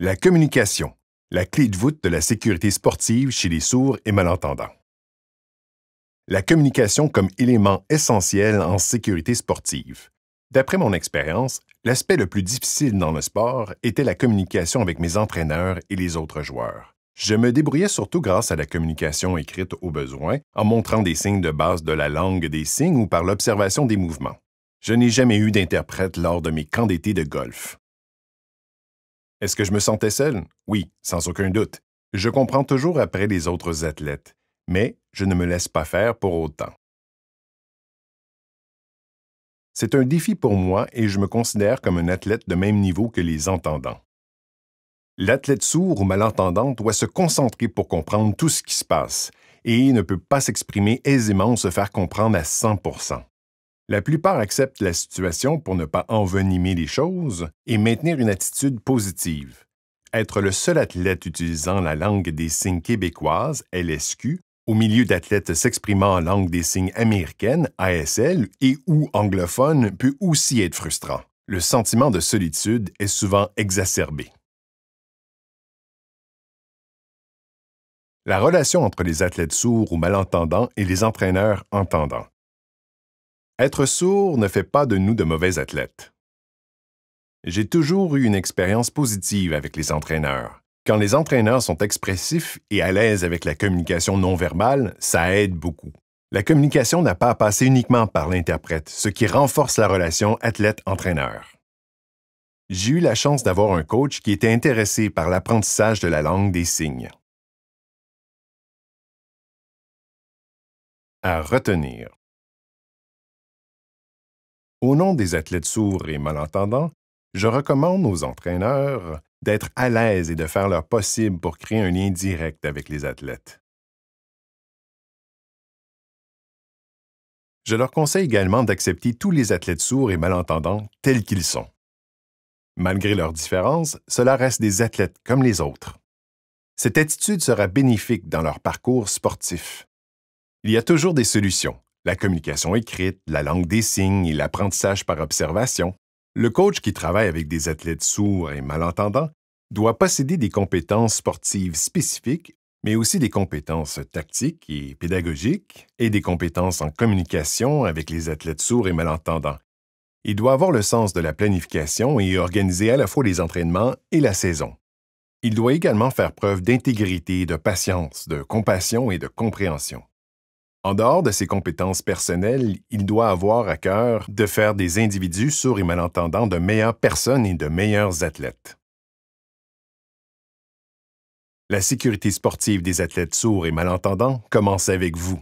La communication, la clé de voûte de la sécurité sportive chez les sourds et malentendants. La communication comme élément essentiel en sécurité sportive. D'après mon expérience, l'aspect le plus difficile dans le sport était la communication avec mes entraîneurs et les autres joueurs. Je me débrouillais surtout grâce à la communication écrite au besoin, en montrant des signes de base de la langue des signes ou par l'observation des mouvements. Je n'ai jamais eu d'interprète lors de mes camps d'été de golf. Est-ce que je me sentais seul? Oui, sans aucun doute. Je comprends toujours après les autres athlètes, mais je ne me laisse pas faire pour autant. C'est un défi pour moi et je me considère comme un athlète de même niveau que les entendants. L'athlète sourd ou malentendant doit se concentrer pour comprendre tout ce qui se passe et ne peut pas s'exprimer aisément ou se faire comprendre à 100%. La plupart acceptent la situation pour ne pas envenimer les choses et maintenir une attitude positive. Être le seul athlète utilisant la langue des signes québécoise, LSQ, au milieu d'athlètes s'exprimant en langue des signes américaine, ASL, et ou anglophone peut aussi être frustrant. Le sentiment de solitude est souvent exacerbé. La relation entre les athlètes sourds ou malentendants et les entraîneurs entendants. Être sourd ne fait pas de nous de mauvais athlètes. J'ai toujours eu une expérience positive avec les entraîneurs. Quand les entraîneurs sont expressifs et à l'aise avec la communication non verbale, ça aide beaucoup. La communication n'a pas à passer uniquement par l'interprète, ce qui renforce la relation athlète-entraîneur. J'ai eu la chance d'avoir un coach qui était intéressé par l'apprentissage de la langue des signes. À retenir. Au nom des athlètes sourds et malentendants, je recommande aux entraîneurs d'être à l'aise et de faire leur possible pour créer un lien direct avec les athlètes. Je leur conseille également d'accepter tous les athlètes sourds et malentendants tels qu'ils sont. Malgré leurs différences, cela reste des athlètes comme les autres. Cette attitude sera bénéfique dans leur parcours sportif. Il y a toujours des solutions. La communication écrite, la langue des signes et l'apprentissage par observation. Le coach qui travaille avec des athlètes sourds et malentendants doit posséder des compétences sportives spécifiques, mais aussi des compétences tactiques et pédagogiques et des compétences en communication avec les athlètes sourds et malentendants. Il doit avoir le sens de la planification et organiser à la fois les entraînements et la saison. Il doit également faire preuve d'intégrité, de patience, de compassion et de compréhension. En dehors de ses compétences personnelles, il doit avoir à cœur de faire des individus sourds et malentendants de meilleures personnes et de meilleurs athlètes. La sécurité sportive des athlètes sourds et malentendants commence avec vous.